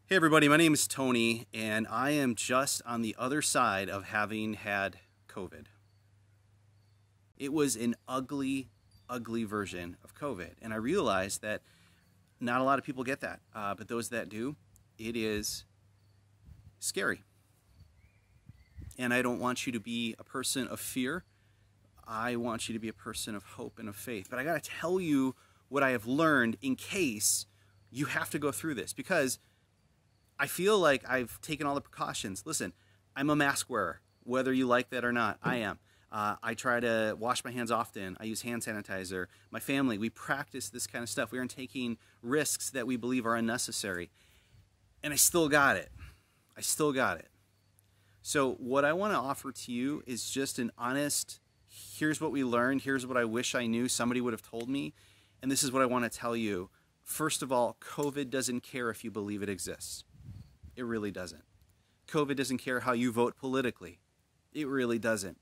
Hey everybody, my name is Tony, and I am just on the other side of having had COVID. It was an ugly, ugly version of COVID, and I realized that not a lot of people get that, but those that do, it is scary. And I don't want you to be a person of fear. I want you to be a person of hope and of faith. But I got to tell you what I have learned in case you have to go through this, because I feel like I've taken all the precautions. Listen, I'm a mask wearer, whether you like that or not. I am. I try to wash my hands often. I use hand sanitizer. My family, we practice this kind of stuff. We aren't taking risks that we believe are unnecessary. And I still got it. I still got it. So what I want to offer to you is just an honest, here's what we learned, here's what I wish I knew somebody would have told me, and this is what I want to tell you. First of all, COVID doesn't care if you believe it exists. It really doesn't. COVID doesn't care how you vote politically. It really doesn't.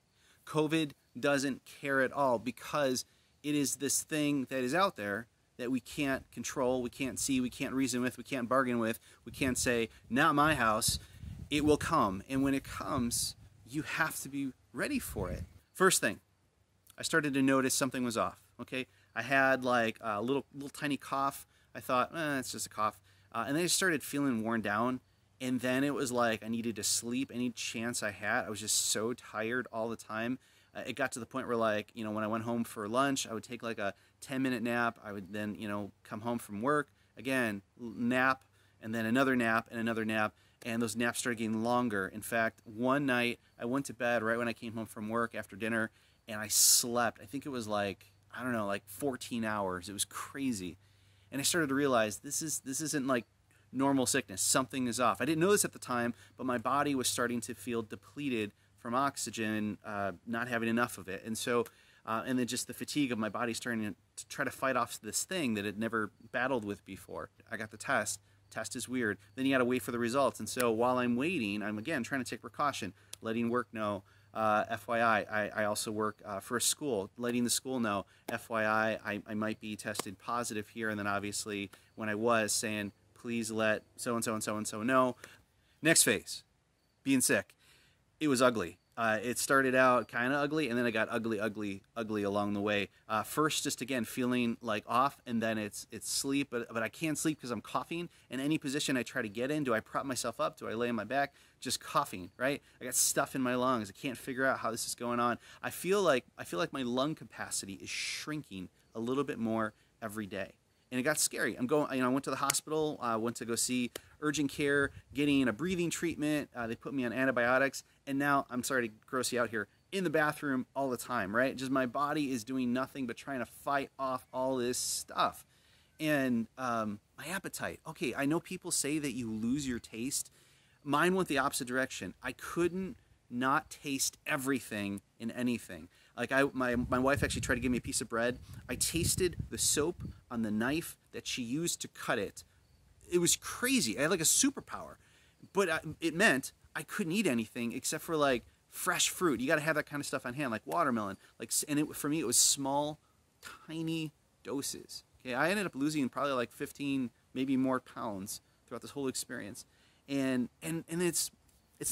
COVID doesn't care at all, because it is this thing that is out there that we can't control, we can't see, we can't reason with, we can't bargain with, we can't say, not my house. It will come, and when it comes, you have to be ready for it. First thing, I started to notice something was off, okay? I had like a little tiny cough. I thought, it's just a cough. And then I started feeling worn down. And then it was like I needed to sleep any chance I had. I was just so tired all the time. It got to the point where, like, when I went home for lunch, I would take like a 10-minute nap. I would then, come home from work, again, nap, and then another nap and another nap. And those naps started getting longer. In fact, one night I went to bed right when I came home from work after dinner, and I slept. I think it was like, I don't know, like 14 hours. It was crazy. And I started to realize this isn't like normal sickness. Something is off. I didn't know this at the time, but my body was starting to feel depleted from oxygen, not having enough of it. And so, and then just the fatigue of my body starting to try to fight off this thing that it never battled with before. I got the test. Test is weird. Then you got to wait for the results. And so while I'm waiting, I'm again trying to take precaution, letting work know, FYI, I also work for a school, letting the school know, FYI, I might be tested positive here. And then obviously when I was saying, please let so-and-so and so-and-so know. Next phase, being sick. It was ugly. It started out kind of ugly, and then it got ugly, ugly, ugly along the way. First, just again, feeling like off, and then it's sleep, but I can't sleep because I'm coughing. And any position I try to get in, do I prop myself up? Do I lay on my back? Just coughing, right? I got stuff in my lungs. I can't figure out how this is going on. I feel like my lung capacity is shrinking a little bit more every day. And it got scary. I went to the hospital, went to go see urgent care, getting a breathing treatment. They put me on antibiotics. And now, I'm sorry to gross you out here, in the bathroom all the time, right? Just my body is doing nothing but trying to fight off all this stuff. And my appetite. Okay, I know people say that you lose your taste. Mine went the opposite direction. I couldn't not taste everything in anything. Like my wife actually tried to give me a piece of bread. I tasted the soap on the knife that she used to cut it. It was crazy. I had like a superpower. But it meant I couldn't eat anything except for like fresh fruit. You got to have that kind of stuff on hand, like watermelon. For me, it was small, tiny doses. Okay, I ended up losing probably like 15, maybe more pounds throughout this whole experience. And it's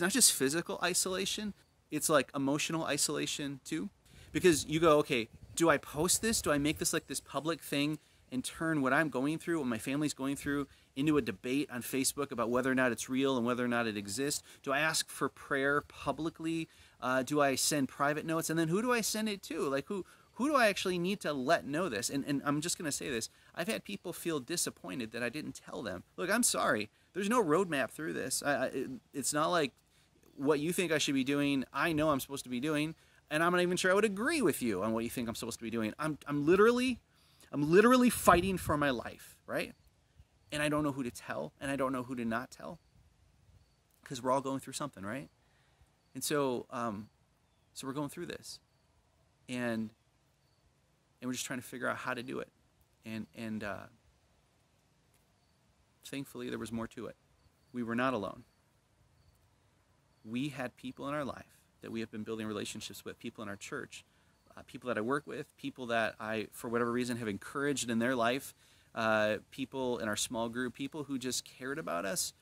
not just physical isolation. It's like emotional isolation too. Because you go, okay, do I post this? Do I make this like this public thing and turn what I'm going through, what my family's going through, into a debate on Facebook about whether or not it's real and whether or not it exists? Do I ask for prayer publicly? Do I send private notes? And then who do I send it to? Like who do I actually need to let know this? And I'm just going to say this. I've had people feel disappointed that I didn't tell them. Look, I'm sorry. There's no roadmap through this. It's not like what you think I should be doing, I know I'm supposed to be doing. And I'm not even sure I would agree with you on what you think I'm supposed to be doing. I'm literally fighting for my life, right? And I don't know who to tell, and I don't know who to not tell, because we're all going through something, right? And so we're going through this, and we're just trying to figure out how to do it, and thankfully there was more to it. We were not alone. We had people in our life that we have been building relationships with, people in our church, people that I work with, people that I, for whatever reason, have encouraged in their life, people in our small group, people who just cared about us,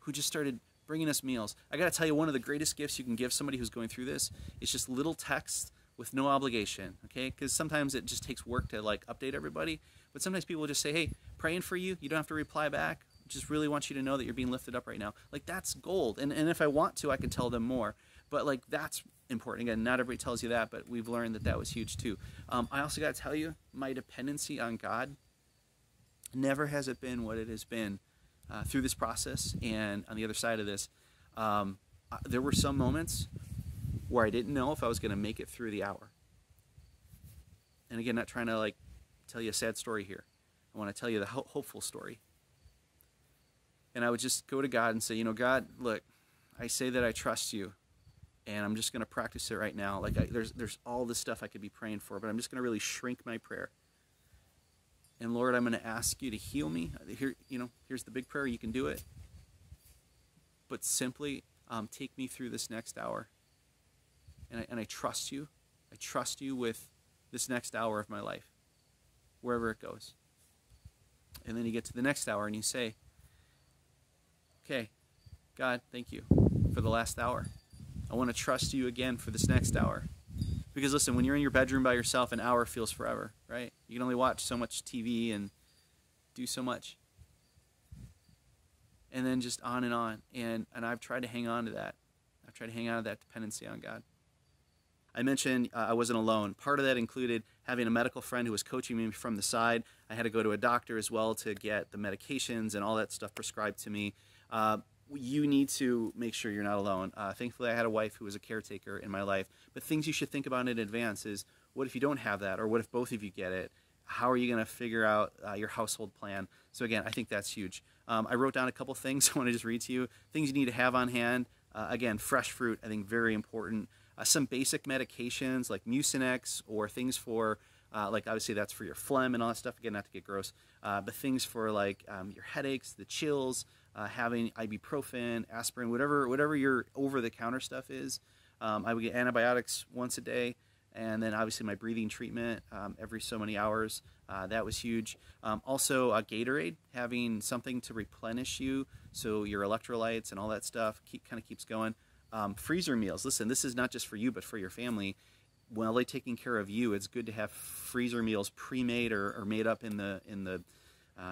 who just started bringing us meals. I got to tell you, one of the greatest gifts you can give somebody who's going through this is just little texts with no obligation, okay? Because sometimes it just takes work to like update everybody. But sometimes people just say, hey, praying for you. You don't have to reply back. Just really want you to know that you're being lifted up right now. Like, that's gold. And if I want to, I can tell them more. But like, that's important. Again, not everybody tells you that, but we've learned that that was huge too. I also got to tell you, my dependency on God, never has it been what it has been through this process. And on the other side of this, there were some moments where I didn't know if I was going to make it through the hour. And again, not trying to like tell you a sad story here. I want to tell you the hopeful story. And I would just go to God and say, you know, God, look, I say that I trust you, and I'm just going to practice it right now. Like, there's all this stuff I could be praying for, but I'm just going to really shrink my prayer. And Lord, I'm going to ask you to heal me. Here, you know, here's the big prayer. You can do it. But simply take me through this next hour. And I trust you. I trust you with this next hour of my life, wherever it goes. And then you get to the next hour and you say, okay, God, thank you for the last hour. I want to trust you again for this next hour. Because listen, when you're in your bedroom by yourself, an hour feels forever, right? You can only watch so much TV and do so much. And then just on and on. And I've tried to hang on to that. I've tried to hang on to that dependency on God. I mentioned I wasn't alone. Part of that included having a medical friend who was coaching me from the side. I had to go to a doctor as well to get the medications and all that stuff prescribed to me. You need to make sure you're not alone. Thankfully, I had a wife who was a caretaker in my life. But things you should think about in advance is, what if you don't have that? Or what if both of you get it? How are you going to figure out your household plan? So again, I think that's huge. I wrote down a couple things I want to just read to you. Things you need to have on hand. Again, fresh fruit, I think very important. Some basic medications like Mucinex, or things for, like obviously that's for your phlegm and all that stuff. Again, not to get gross. But things for like your headaches, the chills, having ibuprofen, aspirin, whatever your over-the-counter stuff is. I would get antibiotics once a day, and then obviously my breathing treatment every so many hours. That was huge. Also, Gatorade, having something to replenish you, so your electrolytes and all that stuff kind of keeps going. Freezer meals. Listen, this is not just for you, but for your family. While they're taking care of you, it's good to have freezer meals pre-made or made up in the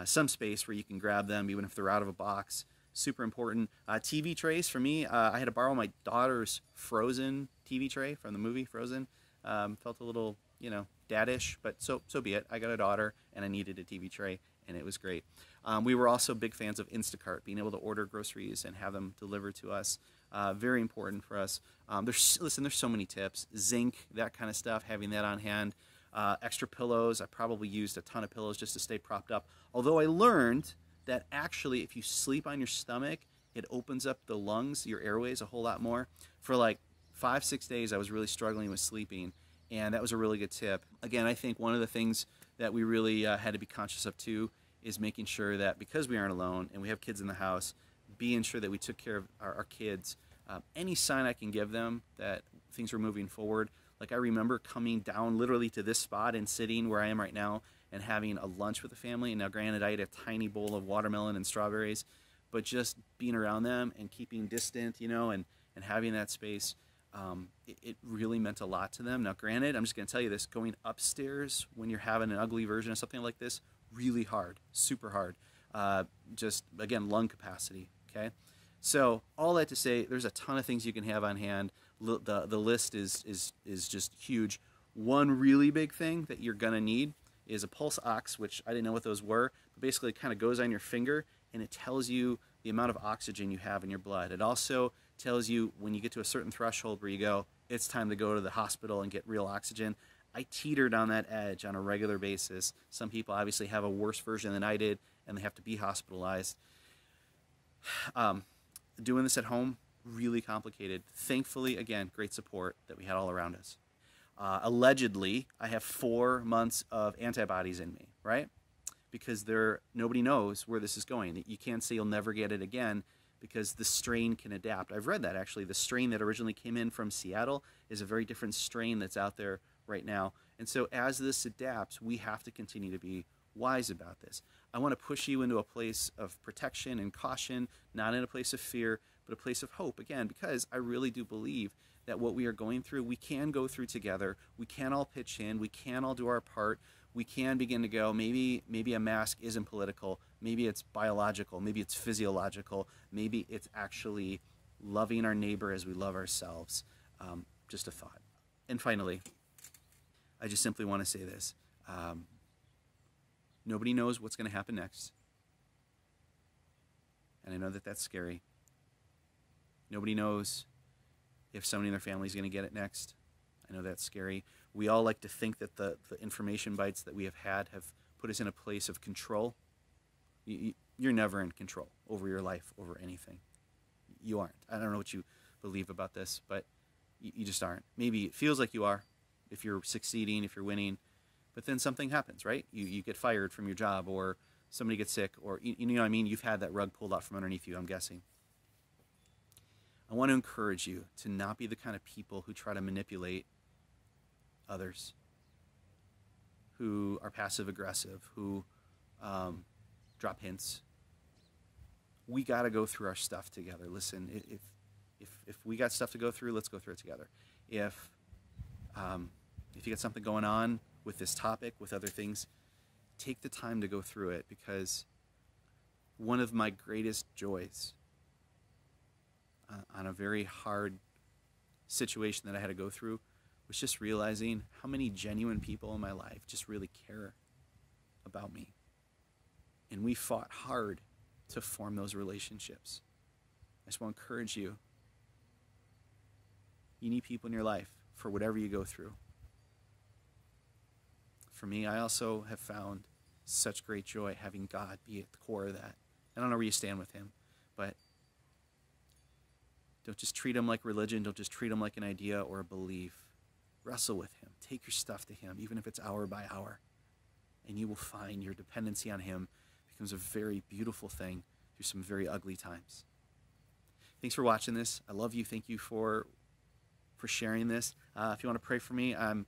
some space where you can grab them, even if they're out of a box. Super important. TV trays for me. I had to borrow my daughter's Frozen TV tray from the movie Frozen. Felt a little, daddish, but so be it. I got a daughter, and I needed a TV tray, and it was great. We were also big fans of Instacart, being able to order groceries and have them delivered to us. Very important for us. There's so many tips. Zinc, that kind of stuff, having that on hand. Extra pillows. I probably used a ton of pillows just to stay propped up. Although I learned that actually if you sleep on your stomach, it opens up the lungs, your airways, a whole lot more. For like 5-6 days, I was really struggling with sleeping, and that was a really good tip. Again, I think one of the things that we really had to be conscious of too is making sure that because we aren't alone and we have kids in the house, being sure that we took care of our kids. Any sign I can give them that things were moving forward. Like I remember coming down literally to this spot and sitting where I am right now and having a lunch with the family. And now granted, I ate a tiny bowl of watermelon and strawberries, but just being around them and keeping distant, and having that space, it really meant a lot to them. Now granted, I'm just going to tell you this, going upstairs when you're having an ugly version of something like this, really hard, super hard. Just, again, lung capacity, okay? So all that to say, there's a ton of things you can have on hand. The list is just huge. One really big thing that you're going to need is a pulse ox, which I didn't know what those were, but basically it kind of goes on your finger, and it tells you the amount of oxygen you have in your blood. It also tells you when you get to a certain threshold where you go, it's time to go to the hospital and get real oxygen. I teetered on that edge on a regular basis. Some people obviously have a worse version than I did, and they have to be hospitalized. Doing this at home, really complicated. Thankfully, again, great support that we had all around us. Allegedly, I have 4 months of antibodies in me, right? Because nobody knows where this is going. You can't say you'll never get it again because the strain can adapt. I've read that, actually. The strain that originally came in from Seattle is a very different strain that's out there right now. And so as this adapts, we have to continue to be wise about this. I want to push you into a place of protection and caution, not in a place of fear, but a place of hope. Again, because I really do believe that what we are going through, we can go through together. We can all pitch in. We can all do our part. We can begin to go, maybe a mask isn't political. Maybe it's biological. Maybe it's physiological. Maybe it's actually loving our neighbor as we love ourselves. Just a thought. And finally, I just simply want to say this. Nobody knows what's going to happen next. And I know that that's scary. Nobody knows if somebody in their family is going to get it next. I know that's scary. We all like to think that the information bites that we have had have put us in a place of control. You're never in control over your life, over anything. You aren't. I don't know what you believe about this, but you just aren't. Maybe it feels like you are if you're succeeding, if you're winning, but then something happens, right? You get fired from your job, or somebody gets sick, or you know what I mean? You've had that rug pulled out from underneath you, I'm guessing. I want to encourage you to not be the kind of people who try to manipulate others, who are passive-aggressive, who drop hints. We got to go through our stuff together. Listen, if we got stuff to go through, let's go through it together. If you got something going on with this topic, with other things, take the time to go through it, because one of my greatest joys on a very hard situation that I had to go through was just realizing how many genuine people in my life just really care about me. And we fought hard to form those relationships. I just want to encourage you. You need people in your life for whatever you go through. For me, I also have found such great joy having God be at the core of that. I don't know where you stand with him, but don't just treat him like religion. Don't just treat him like an idea or a belief. Wrestle with him. Take your stuff to him, even if it's hour by hour. And you will find your dependency on him becomes a very beautiful thing through some very ugly times. Thanks for watching this. I love you. Thank you for sharing this. If you want to pray for me, I'm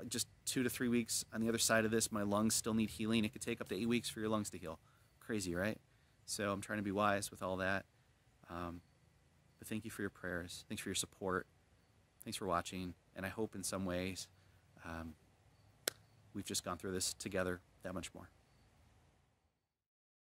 just 2 to 3 weeks on the other side of this. My lungs still need healing. It could take up to 8 weeks for your lungs to heal. Crazy, right? So I'm trying to be wise with all that. But thank you for your prayers. Thanks for your support. Thanks for watching. And I hope in some ways we've just gone through this together that much more.